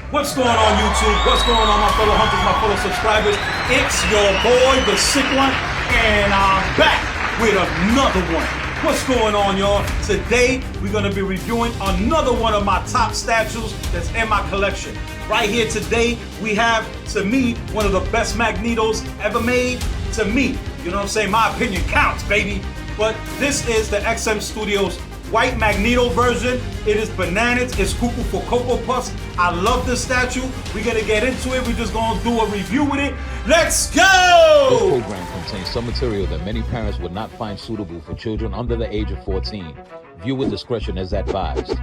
What's going on, YouTube? What's going on, my fellow hunters, my fellow subscribers? It's your boy, the Sick One, and I'm back with another one. What's going on, y'all? Today, we're going to be reviewing another one of my top statues that's in my collection. Right here today, we have, to me, one of the best Magnetos ever made. To me, you know what I'm saying? My opinion counts, baby. But this is the XM Studios white Magneto version. It is bananas. It's cuckoo for Cocoa Puffs. I love this statue. We're gonna get into it. We're just gonna do a review with it. Let's go! This program contains some material that many parents would not find suitable for children under the age of 14. Viewer discretion is advised.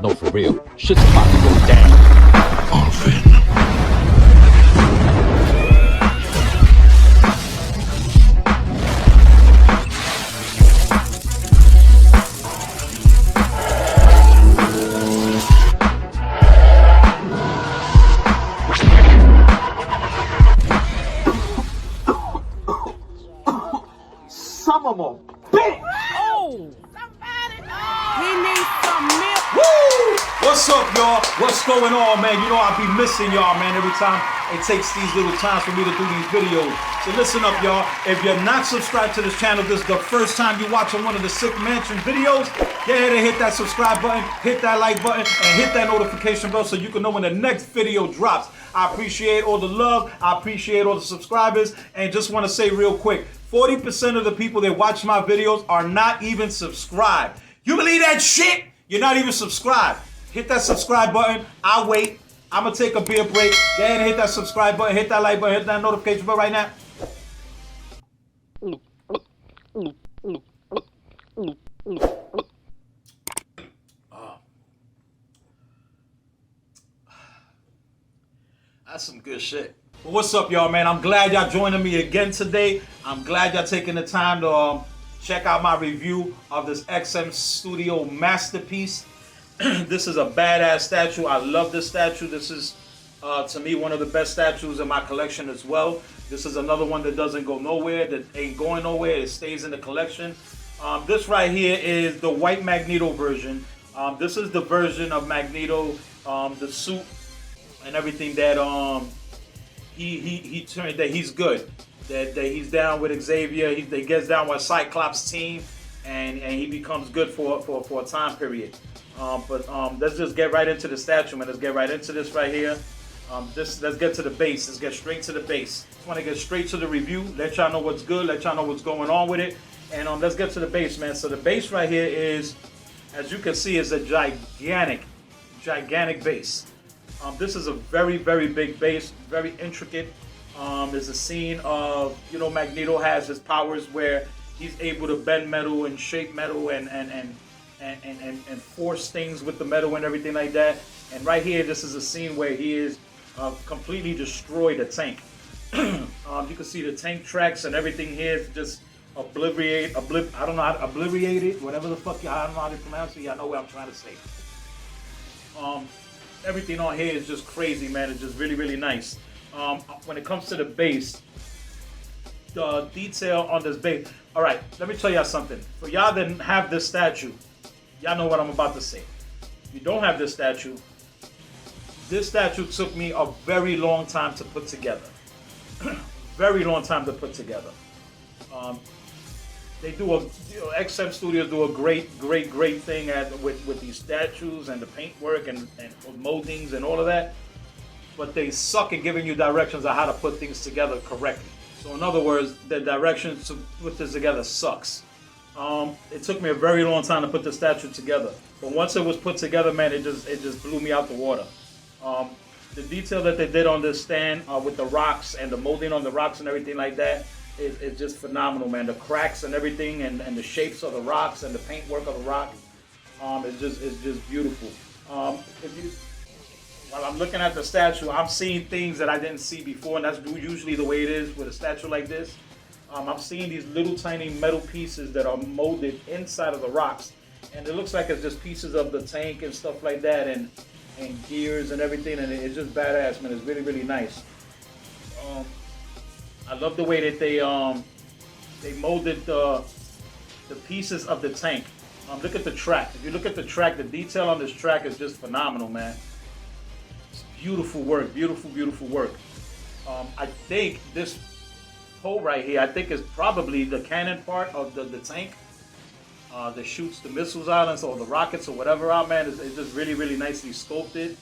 No, for real. Shit's about to go down. Orphan. Some of them. Bam! Oh! Somebody! We need some milk! Woo! What's up, y'all? What's going on, man? You know I be missing y'all, man, every time it takes these little times for me to do these videos. So listen up, y'all. If you're not subscribed to this channel, this is the first time you're watching one of the Sick Mansion videos, go ahead and hit that subscribe button, hit that like button, and hit that notification bell so you can know when the next video drops. I appreciate all the love. I appreciate all the subscribers. And just want to say real quick, 40% of the people that watch my videos are not even subscribed. You believe that shit? You're not even subscribed. Hit that subscribe button. I'll wait. I'm going to take a beer break. Go ahead and hit that subscribe button. Hit that like button. Hit that notification bell right now. That's some good shit. Well, what's up, y'all, man? I'm glad y'all joining me again today. I'm glad y'all taking the time to check out my review of this XM Studio masterpiece. This is a badass statue. I love this statue. This is, to me, one of the best statues in my collection as well. This is another one that doesn't go nowhere, that ain't going nowhere. It stays in the collection. This right here is the white Magneto version. This is the version of Magneto, the suit and everything that he turned, that he's good, that he's down with Xavier, he gets down with Cyclops team, and he becomes good for a time period. Let's just get right into the statue, man. Let's get right into this right here. Let's get to the base. Let's get straight to the base. Just want to get straight to the review. Let y'all know what's good. Let y'all know what's going on with it. And let's get to the base, man. So the base right here is, as you can see, is a gigantic base. This is a very, very big base, very intricate. There's a scene of, you know, Magneto has his powers where he's able to bend metal and shape metal and force things with the metal and everything like that. And right here, this is a scene where he is completely destroyed a tank. You can see the tank tracks and everything here is just obliterated, whatever the fuck, I don't know how to pronounce it, y'all know what I'm trying to say. Everything on here is just crazy, man. It's just really, really nice. When it comes to the base, the detail on this base. All right, let me tell y'all something. For y'all that have this statue, y'all know what I'm about to say. If you don't have this statue took me a very long time to put together. Very long time to put together. They do XM Studios do a great thing with these statues and the paintwork and moldings and all of that, but they suck at giving you directions on how to put things together correctly. So in other words, the directions to put this together sucks. It took me a very long time to put the statue together, but once it was put together, man, it just blew me out the water. The detail that they did on this stand with the rocks and the molding on the rocks and everything like that, it's just phenomenal, man. The cracks and everything, and the shapes of the rocks and the paintwork of the rock, it's just beautiful. While I'm looking at the statue, I'm seeing things that I didn't see before, and that's usually the way it is with a statue like this. I'm seeing these little tiny metal pieces that are molded inside of the rocks, and it looks like it's just pieces of the tank and stuff like that, and gears and everything, and it's just badass, man. It's really, really nice. I love the way that they molded the pieces of the tank. Look at the track. If you look at the track, the detail on this track is just phenomenal, man. It's beautiful work, beautiful work. I think this hole right here, I think is probably the cannon part of the tank that shoots the missiles out and so the rockets or whatever out, man. It's just really nicely sculpted.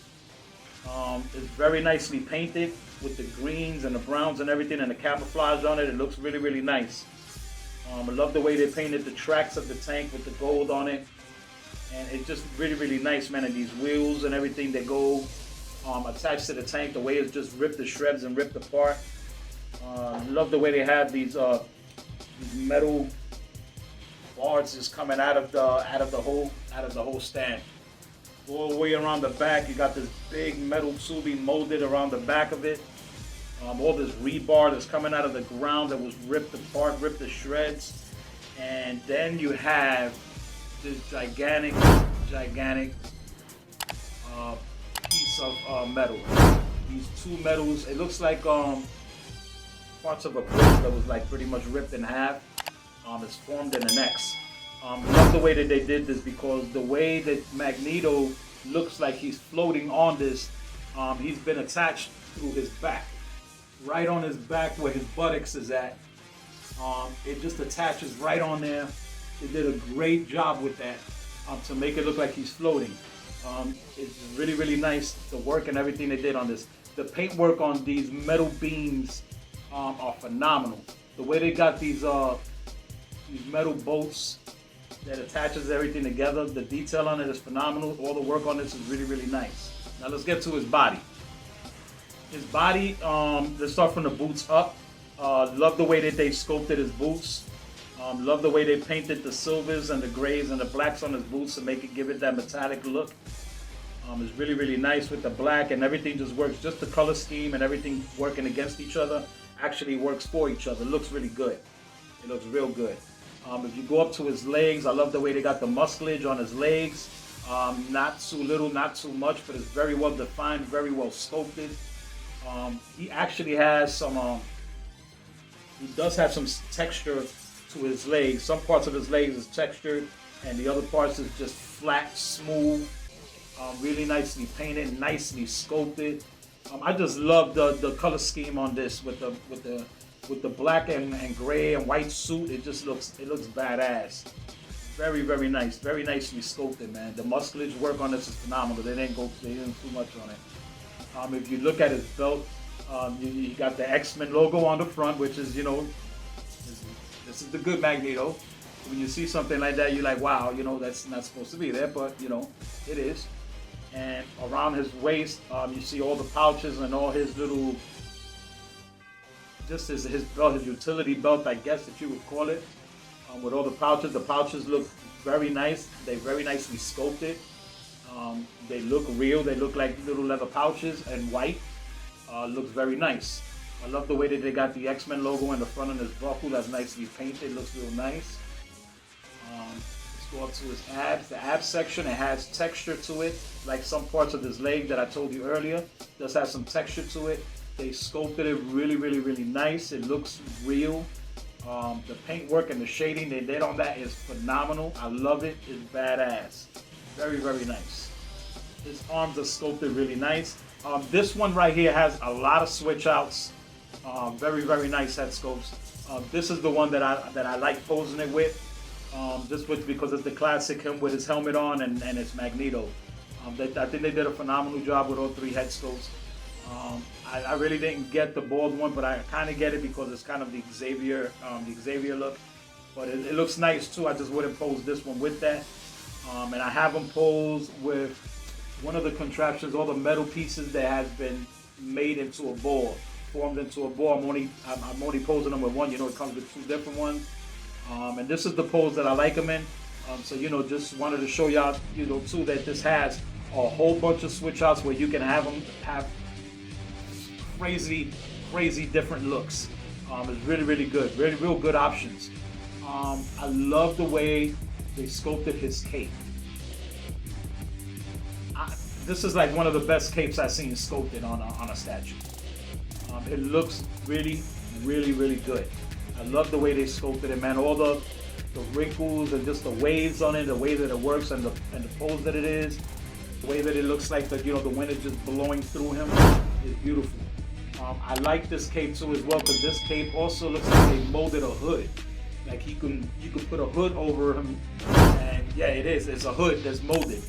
It's very nicely painted with the greens and the browns and everything and the camouflage on it. It looks really nice. I love the way they painted the tracks of the tank with the gold on it. And it's just really nice, man. And these wheels and everything that go attached to the tank, the way it's just ripped to shreds and ripped apart. Love the way they have these metal bars just coming out of the whole stand. All the way around the back, you got this big metal tubing molded around the back of it. All this rebar that's coming out of the ground that was ripped apart, ripped to shreds. And then you have this gigantic piece of metal. These two metals, it looks like parts of a brick that was like pretty much ripped in half. It's formed in an X. Love the way that they did this because the way that Magneto looks like he's floating on this, he's been attached through his back. Right on his back where his buttocks is at. It just attaches right on there. They did a great job with that to make it look like he's floating. It's really nice, the work and everything they did on this. The paint work on these metal beams are phenomenal. The way they got these metal bolts that attaches everything together, the detail on it is phenomenal. All the work on this is really nice. Now let's get to his body. His body, let's start from the boots up. Love the way that they sculpted his boots. Love the way they painted the silvers and the grays and the blacks on his boots to make it, give it that metallic look. It's really nice with the black, and everything just works. Just the color scheme and everything working against each other actually works for each other. It looks really good. It looks real good. If you go up to his legs, I love the way they got the muscleage on his legs. Not too little, not too much, but it's very well defined, very well sculpted. He actually has some, he does have some texture to his legs. Some parts of his legs is textured, and the other parts is just flat, smooth, really nicely painted, nicely sculpted. I just love the color scheme on this with the black and gray and white suit. It looks badass. Very nice, very nicely sculpted, man. The muscleage work on this is phenomenal. They didn't too much on it. If you look at his belt, you got the X-Men logo on the front, which is, you know, this is the good Magneto. When you see something like that, you're like, wow, you know, that's not supposed to be there, but you know, it is. And around his waist, you see all the pouches and all his little, just his belt, his utility belt, I guess that you would call it, with all the pouches. The pouches look very nice. They're very nicely sculpted. They look real. They look like little leather pouches and white. Looks very nice. I love the way that they got the X-Men logo in the front of his buckle. That's nicely painted. Looks real nice. Let's go up to his abs. The abs section, it has texture to it, like some parts of his leg that I told you earlier. Does have some texture to it. They sculpted it really nice. It looks real. The paint work and the shading they did on that is phenomenal. I love it. It's badass. Very nice. His arms are sculpted really nice. This one right here has a lot of switch outs. Very nice head sculpts. This is the one that I like posing it with. Just because it's the classic him with his helmet on and it's Magneto. I think they did a phenomenal job with all three head sculpts. I really didn't get the bald one, but I kind of get it because it's kind of the Xavier look. But it looks nice too. I just wouldn't pose this one with that. And I have them posed with one of the contraptions, all the metal pieces that has been made into a ball, formed into a ball. I'm only posing them with one. You know, it comes with two different ones. And this is the pose that I like them in. So, you know, just wanted to show y'all, you know, too, that this has a whole bunch of switch outs where you can have them have crazy different looks. It's really good, real good options. I love the way they sculpted his cape. This is like one of the best capes I've seen sculpted on a statue. It looks really good. I love the way they sculpted it, man. All the wrinkles and just the waves on it, the way that it works and the pose that it is. The way that it looks like the the wind is just blowing through him is beautiful. I like this cape too as well, because this cape also looks like they molded a hood. Like you can put a hood over him, and yeah, it's a hood that's molded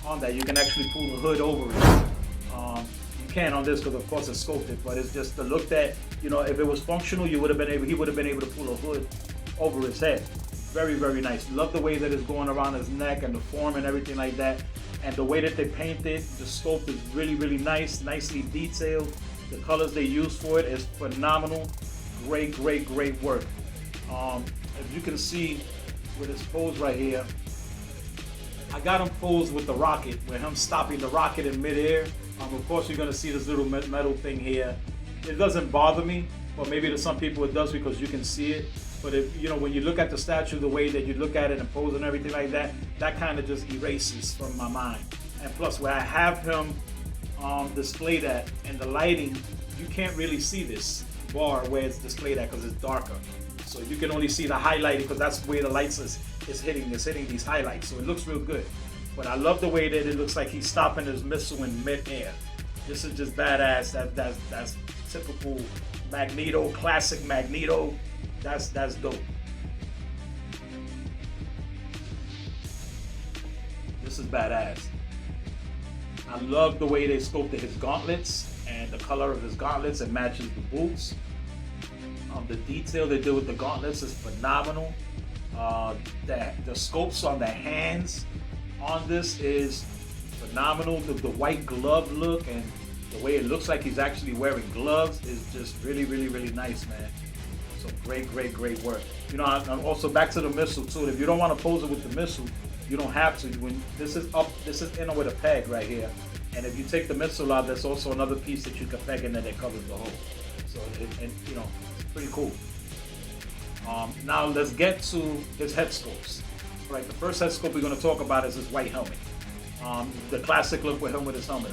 on that. You can actually pull the hood over it. You can on this because of course it's sculpted, but it's just the look that, if it was functional, he would have been able to pull a hood over his head. Very, very nice. Love the way that it's going around his neck and the form and everything like that. And the way that they painted, the sculpt is really, really nice, nicely detailed. The colors they use for it is phenomenal. Great, great, great work. As you can see with his pose right here, I got him posed with the rocket, with him stopping the rocket in midair. Of course, you're gonna see this little metal thing here. It doesn't bother me, but maybe to some people it does because you can see it. But if when you look at the statue, the way that you look at it and pose and everything like that, that kind of just erases from my mind. And plus, where I have him displayed at and the lighting, you can't really see this bar where it's displayed at because it's darker. So you can only see the highlighting because that's where the lights is hitting these highlights. So it looks real good. But I love the way that it looks like he's stopping his missile in mid-air. This is just badass. That's typical Magneto, classic Magneto. That's dope. This is badass. I love the way they sculpted his gauntlets and the color of his gauntlets. It matches the boots. The detail they did with the gauntlets is phenomenal. The sculpts on the hands on this is phenomenal. The white glove look and the way it looks like he's actually wearing gloves is just really, really, really nice, man. So great, great, great work. I'm also back to the missile too. If you don't want to pose it with the missile, you don't have to. When this is up, this is in with a peg right here. And if you take the missile out, there's also another piece that you can peg in there that covers the hole. So it's pretty cool. Now let's get to his head sculpts. Right, the first head sculpt we're going to talk about is his white helmet. The classic look with him with his helmet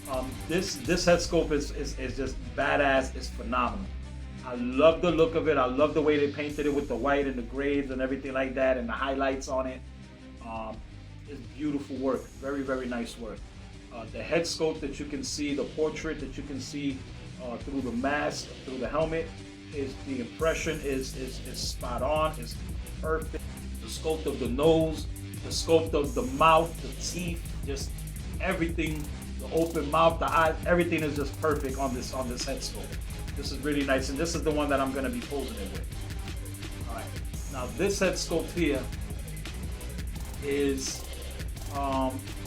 on. This head sculpt is just badass. It's phenomenal. I love the look of it. I love the way they painted it with the white and the grays and everything like that and the highlights on it. It's beautiful work. Very, very nice work. The head sculpt that you can see, the portrait that you can see through the mask, through the helmet, the impression is spot on. It's perfect. The sculpt of the nose, the sculpt of the mouth, the teeth, just everything. The open mouth, the eyes, everything is just perfect on this head sculpt. This is really nice, and this is the one that I'm going to be posing it with. All right. Now this head sculpt here is,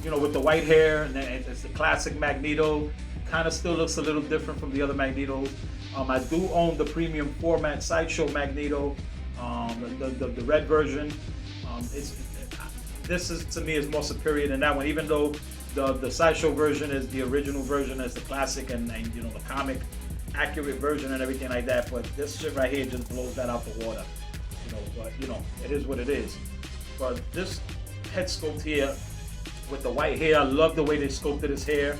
with the white hair, and it's the classic Magneto. Kind of still looks a little different from the other Magnetos. I do own the premium format Sideshow Magneto, the red version. This is, to me, is more superior than that one, even though the Sideshow version is the original version, as the classic and the comic accurate version and everything like that. But this shit right here just blows that out the water. But it is what it is. But this head sculpt here with the white hair, I love the way they sculpted his hair.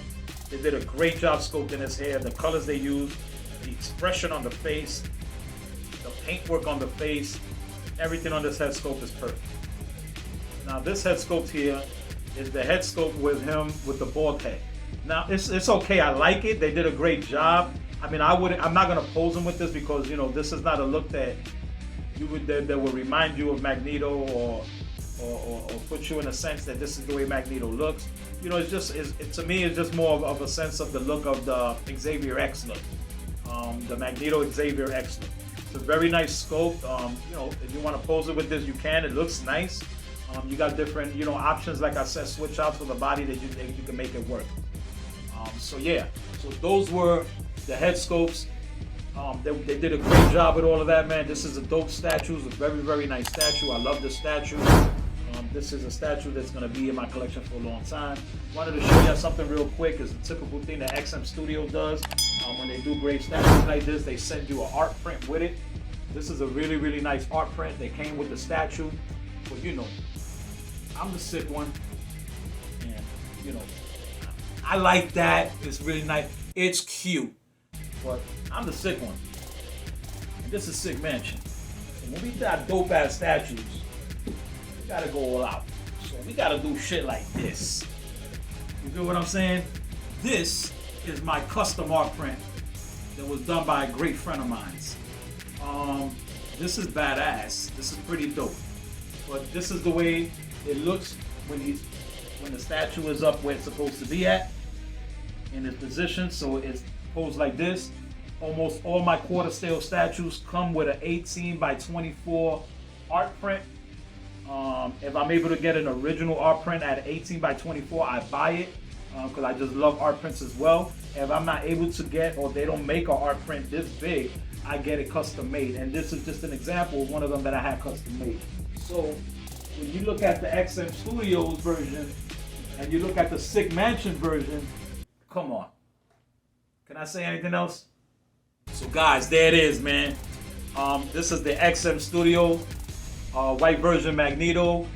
They did a great job sculpting his hair, the colors they used, the expression on the face, the paintwork on the face, everything on this head sculpt is perfect. Now this head sculpt here is the head sculpt with him with the bald head. Now it's okay, I like it. They did a great job. I mean, I'm not gonna pose him with this because this is not a look that that will remind you of Magneto or put you in a sense that this is the way Magneto looks. To me, it's just more of a sense of the look of the Xavier X look, the Magneto Xavier X look. It's a very nice sculpt. If you want to pose it with this, you can. It looks nice. You got different, options, like I said, switch outs for the body that you can make it work. So those were the head sculpts. They did a great job with all of that, man. This is a dope statue. It's a very, very nice statue. I love this statue. This is a statue that's going to be in my collection for a long time. Wanted to show you something real quick. It's a typical thing that XM Studio does. When they do great statues like this, they send you an art print with it. This is a really, really nice art print. They came with the statue. But I'm the sick one. And, I like that. It's really nice. It's cute. But I'm the sick one. And this is Sick Mansion. And when we got dope ass statues, we gotta go all out. So we gotta do shit like this. You feel what I'm saying? This is my custom art print that was done by a great friend of mine. This is badass. This is pretty dope. But this is the way it looks when the statue is up where it's supposed to be at in its position. So it's posed like this. Almost all my quarter scale statues come with an 18 by 24 art print. If I'm able to get an original art print at 18 by 24, I buy it because I just love art prints as well. If I'm not able to get, or they don't make an art print this big, I get it custom made. And this is just an example of one of them that I had custom made. So when you look at the XM Studios version and you look at the Sick Mansion version, come on. Can I say anything else? So guys, there it is, man. This is the XM Studio white version Magneto.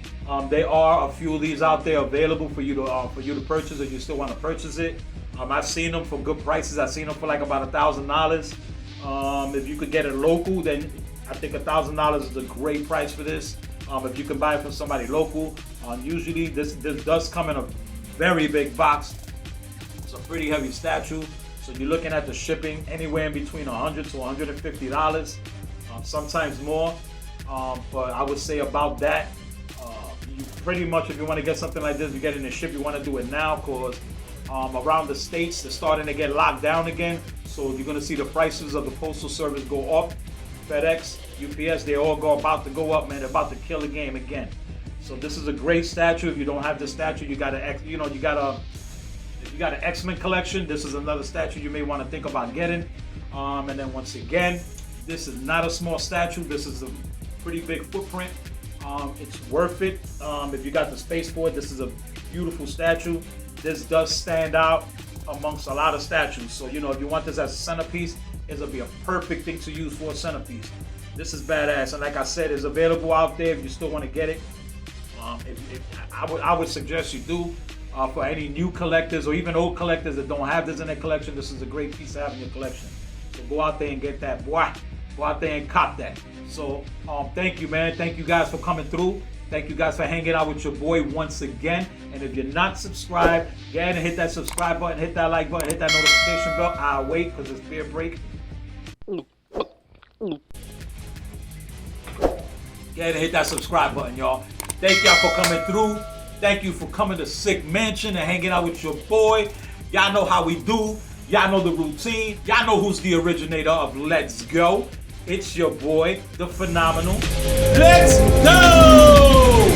There are a few of these out there available for you to purchase if you still want to purchase it. I've seen them for good prices. I've seen them for like about $1,000. If you could get it local, then I think $1,000 is a great price for this. If you can buy it from somebody local, usually this does come in a very big box. It's a pretty heavy statue, so you're looking at the shipping anywhere in between $100 to $150, sometimes more. But I would say about that. You pretty much, if you want to get something like this, you get in the ship, you want to do it now because around the states they're starting to get locked down again. So you're going to see the prices of the postal service go up. FedEx, UPS, they all about to go up, man. They're about to kill the game again. So this is a great statue. If you don't have this statue, you got if you got an X-Men collection, this is another statue you may want to think about getting. And then once again, this is not a small statue. This is a pretty big footprint. It's worth it. If you got the space for it, this is a beautiful statue. This does stand out amongst a lot of statues. So, you know, if you want this as a centerpiece, it'll be a perfect thing to use for a centerpiece. This is badass. And like I said, it's available out there if you still want to get it. I would suggest you do. For any new collectors or even old collectors that don't have this in their collection, this is a great piece to have in your collection. So go out there and get that, boy. Go out there and cop that. So thank you, man. Thank you guys for coming through. Thank you guys for hanging out with your boy once again. And if you're not subscribed, go ahead and hit that subscribe button, hit that like button, hit that notification bell. I'll wait because it's beer break. Go ahead and hit that subscribe button, y'all. Thank y'all for coming through. Thank you for coming to Sick Mansion and hanging out with your boy. Y'all know how we do. Y'all know the routine. Y'all know who's the originator of Let's Go. It's your boy, the Phenomenal. Let's go!